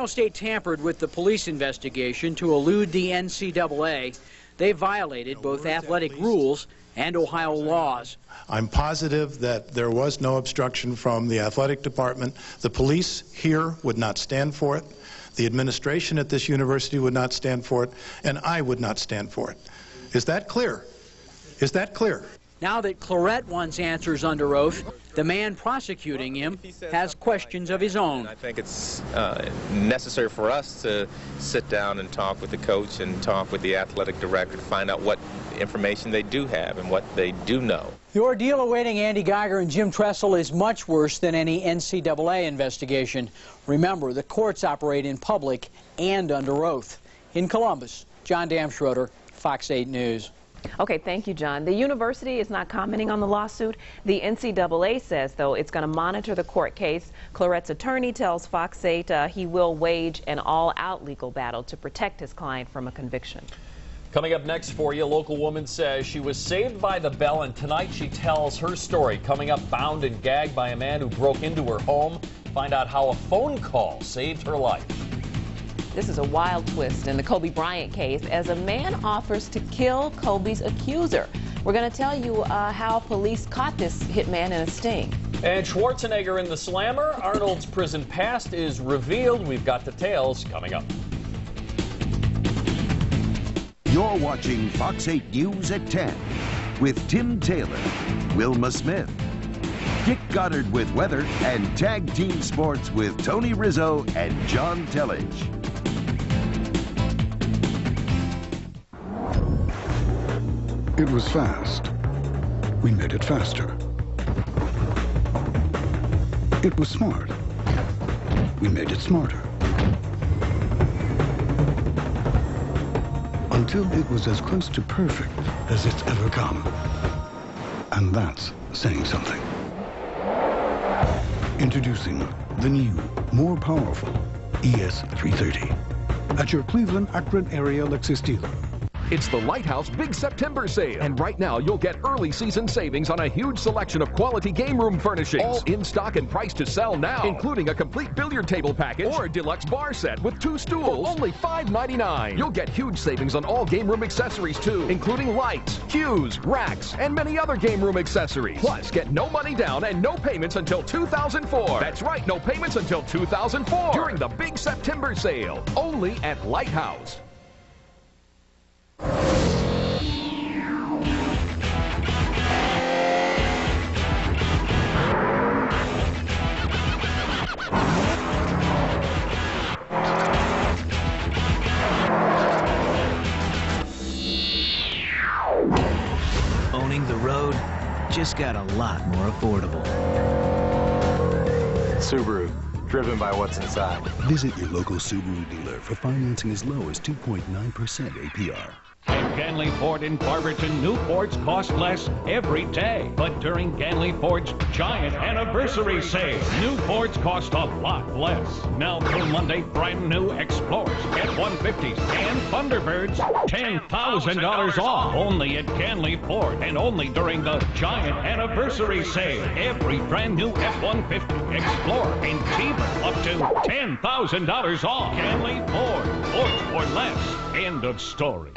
Ohio State tampered with the police investigation to elude the NCAA. They violated both athletic rules and Ohio laws. I'm positive that there was no obstruction from the athletic department. The police here would not stand for it. The administration at this university would not stand for it, and I would not stand for it. Is that clear? Is that clear? Now that Clarett wants answers under oath, the man prosecuting him has questions of his own. I think it's necessary for us to sit down and talk with the coach and talk with the athletic director to find out what information they do have and what they do know. The ordeal awaiting Andy Geiger and Jim Tressel is much worse than any NCAA investigation. Remember, the courts operate in public and under oath. In Columbus, John Damschroeder, Fox 8 News. Okay, thank you, John. The university is not commenting on the lawsuit. The NCAA says, though, it's going to monitor the court case. Clarett's attorney tells Fox 8 he will wage an all-out legal battle to protect his client from a conviction. Coming up next for you, a local woman says she was saved by the bell, and tonight she tells her story. Coming up, bound and gagged by a man who broke into her home. Find out how a phone call saved her life. This is a wild twist in the Kobe Bryant case as a man offers to kill Kobe's accuser. We're going to tell you how police caught this hitman in a sting. And Schwarzenegger in the Slammer. Arnold's prison past is revealed. We've got details coming up. You're watching Fox 8 News at 10 with Tim Taylor, Wilma Smith, Dick Goddard with weather, and Tag Team Sports with Tony Rizzo and John Tellage. It was fast. We made it faster. It was smart. We made it smarter. Until it was as close to perfect as it's ever come. And that's saying something. Introducing the new, more powerful ES330 at your Cleveland Akron area Lexus dealer. It's the Lighthouse Big September Sale. And right now, you'll get early season savings on a huge selection of quality game room furnishings. All in stock and priced to sell now, including a complete billiard table package or a deluxe bar set with 2 stools for only $5.99. You'll get huge savings on all game room accessories, too, including lights, cues, racks, and many other game room accessories. Plus, get no money down and no payments until 2004. That's right, no payments until 2004. During the Big September Sale, only at Lighthouse. Owning the road just got a lot more affordable. Subaru, driven by what's inside. Visit your local Subaru dealer for financing as low as 2.9% APR. At Ganley Ford in Barberton, new Fords cost less every day. But during Ganley Ford's giant anniversary sale, new Fords cost a lot less. Now through Monday, brand new Explorers, F-150s, and Thunderbirds, $10,000 off. Only at Ganley Ford, and only during the giant anniversary sale. Every brand new F-150, Explorer, and T-Bird up to $10,000 off. Ganley Ford, Fords for less. End of story.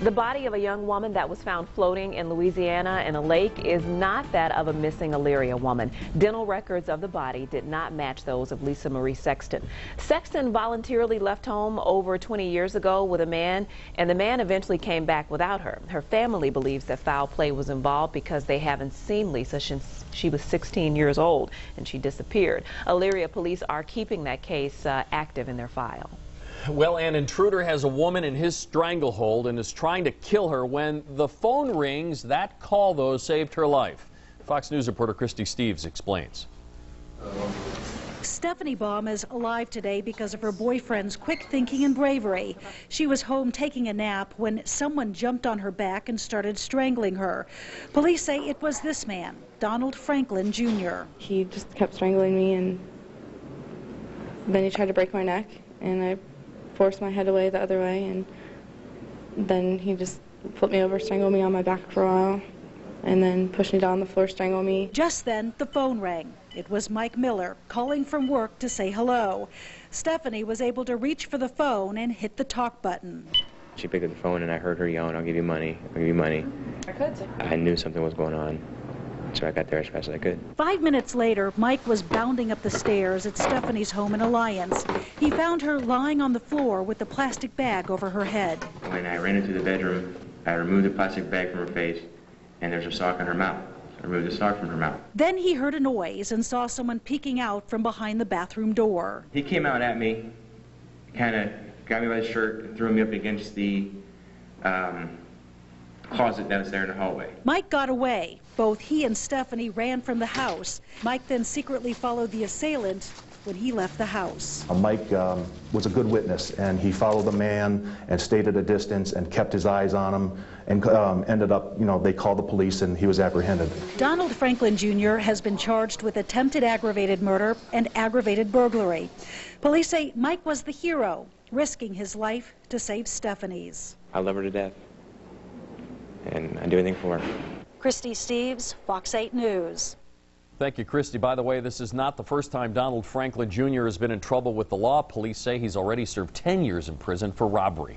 The body of a young woman that was found floating in Louisiana in a lake is not that of a missing Elyria woman. Dental records of the body did not match those of Lisa Marie Sexton. Sexton voluntarily left home over 20 years ago with a man, and the man eventually came back without her. Her family believes that foul play was involved because they haven't seen Lisa since she was 16 years old and she disappeared. Elyria police are keeping that case active in their file. Well, an intruder has a woman in his stranglehold and is trying to kill her. When the phone rings, that call, though, saved her life. Fox News reporter Christy Steves explains. Stephanie Baum is alive today because of her boyfriend's quick thinking and bravery. She was home taking a nap when someone jumped on her back and started strangling her. Police say it was this man, Donald Franklin Jr. He just kept strangling me, and then he tried to break my neck, and I forced my head away the other way, and then he just flipped me over, strangled me on my back for a while, and then pushed me down on the floor, strangled me. Just then, the phone rang. It was Mike Miller calling from work to say hello. Stephanie was able to reach for the phone and hit the talk button. She picked up the phone and I heard her yelling, "I'll give you money, I'll give you money." I knew something was going on, so I got there as fast as I could. 5 minutes later, Mike was bounding up the stairs at Stephanie's home in Alliance. He found her lying on the floor with the plastic bag over her head. When I ran into the bedroom, I removed the plastic bag from her face, and there's a sock in her mouth. I removed the sock from her mouth. Then he heard a noise and saw someone peeking out from behind the bathroom door. He came out at me, kind of grabbed me by the shirt, and threw me up against the closet that was there in the hallway. Mike got away. Both he and Stephanie ran from the house. Mike then secretly followed the assailant when he left the house. Mike was a good witness, and he followed the man and stayed at a distance and kept his eyes on him, and ended up, they called the police and he was apprehended. Donald Franklin Jr. has been charged with attempted aggravated murder and aggravated burglary. Police say Mike was the hero, risking his life to save Stephanie's. I love her to death, and I'd do anything for her. Christy Steves, Fox 8 News. Thank you, Christy. By the way, this is not the first time Donald Franklin Jr. has been in trouble with the law. Police say he's already served 10 years in prison for robbery.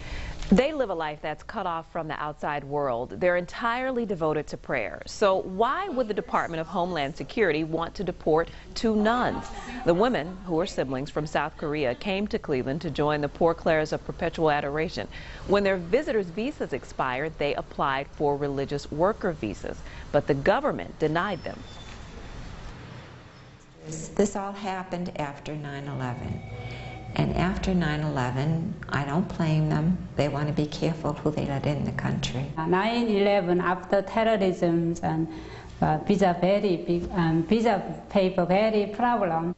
They live a life that's cut off from the outside world. They're entirely devoted to prayer. So why would the Department of Homeland Security want to deport 2 nuns? The women, who are siblings from South Korea, came to Cleveland to join the Poor Clares of Perpetual Adoration. When their visitors' visas expired, they applied for religious worker visas, but the government denied them. This all happened after 9/11. And after 9/11, I don't blame them. They want to be careful who they let in the country. 9/11, after terrorism, and visa very big, visa paper very problem.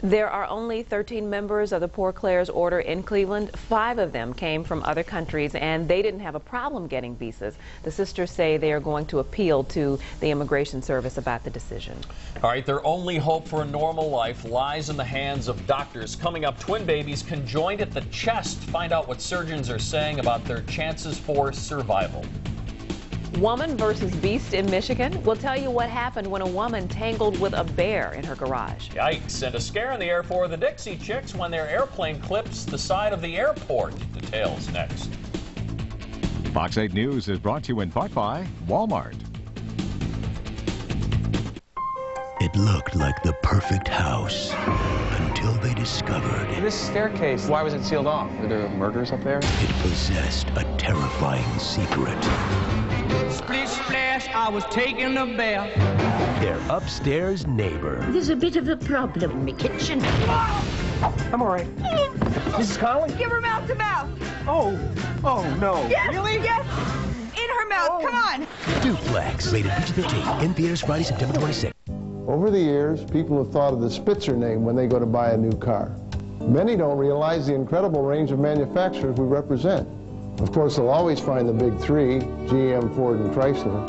There are only 13 members of the Poor Clares Order in Cleveland. 5 of them came from other countries, and they didn't have a problem getting visas. The sisters say they are going to appeal to the Immigration Service about the decision. All right, their only hope for a normal life lies in the hands of doctors. Coming up, twin babies conjoined at the chest. Find out what surgeons are saying about their chances for survival. Woman versus beast in Michigan. We'll tell you what happened when a woman tangled with a bear in her garage. Yikes, and a scare in the air for the Dixie Chicks when their airplane clips the side of the airport. Details next. Fox 8 News is brought to you in part by Walmart. It looked like the perfect house until they discovered This staircase, why was it sealed off? Were there murders up there? it possessed a terrifying secret. Splish splash, I was taking a bath. Their upstairs neighbor. There's a bit of a problem in my kitchen. I'm all right. Mrs. Conley? Give her mouth to mouth. Oh no. Yes, Really? yes. In her mouth, come on. Duplex, rated PG-13. In theaters Friday, September 26th. Over the years, people have thought of the Spitzer name when they go to buy a new car. Many don't realize the incredible range of manufacturers we represent. Of course, they'll always find the big 3, GM, Ford, and Chrysler.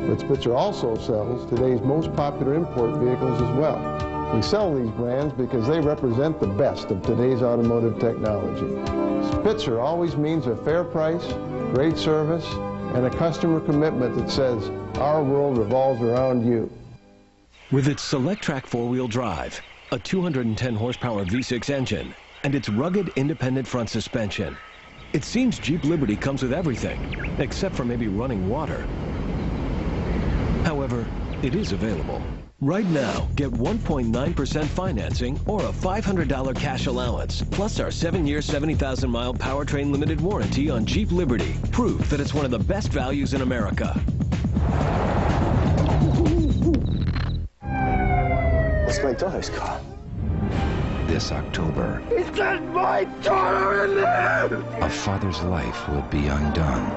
But Spitzer also sells today's most popular import vehicles as well. We sell these brands because they represent the best of today's automotive technology. Spitzer always means a fair price, great service, and a customer commitment that says, our world revolves around you. With its Select-Track 4-wheel drive, a 210 horsepower V6 engine, and its rugged independent front suspension, it seems Jeep Liberty comes with everything, except for maybe running water. However, it is available. Right now, get 1.9% financing or a $500 cash allowance, plus our 7-year, 70,000-mile powertrain limited warranty on Jeep Liberty. Proof that it's one of the best values in America. It's my daughter's car. This October, Is that my daughter in there? a father's life will be undone.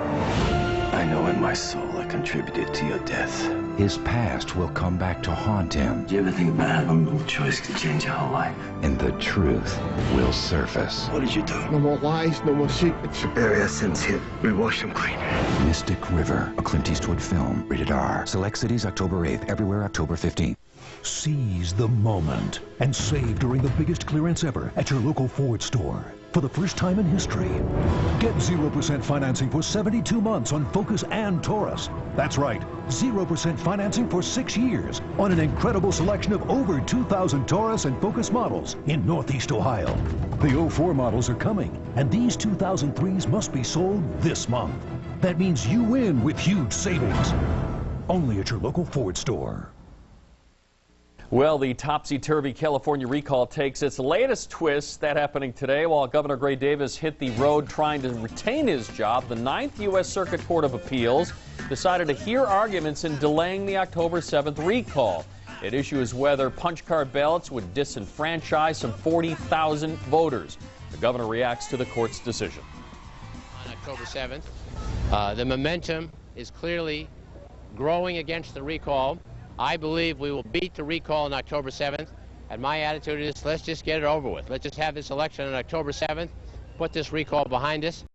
I know in my soul I contributed to your death. His past will come back to haunt him. Do you ever think about having a little choice to change your whole life? And the truth will surface. What did you do? No more lies, no more secrets. Superior sins here. We wash them clean. Mystic River, a Clint Eastwood film, rated R. Select cities October 8th, everywhere October 15th. Seize the moment and save during the biggest clearance ever at your local Ford store. For the first time in history, get 0% financing for 72 months on Focus and Taurus. That's right, 0% financing for 6 years on an incredible selection of over 2,000 Taurus and Focus models in Northeast Ohio. The 04 models are coming, and these 2003s must be sold this month. That means you win with huge savings. Only at your local Ford store. Well, the topsy-turvy California recall takes its latest twist. That happening today while Governor Gray Davis hit the road trying to retain his job. The 9th U.S. Circuit Court of Appeals decided to hear arguments in delaying the October 7th recall. At issue is whether punch card ballots would disenfranchise some 40,000 voters. The governor reacts to the court's decision. On October 7th, the momentum is clearly growing against the recall. I believe we will beat the recall on October 7th, and my attitude is let's just get it over with. Let's just have this election on October 7th, put this recall behind us.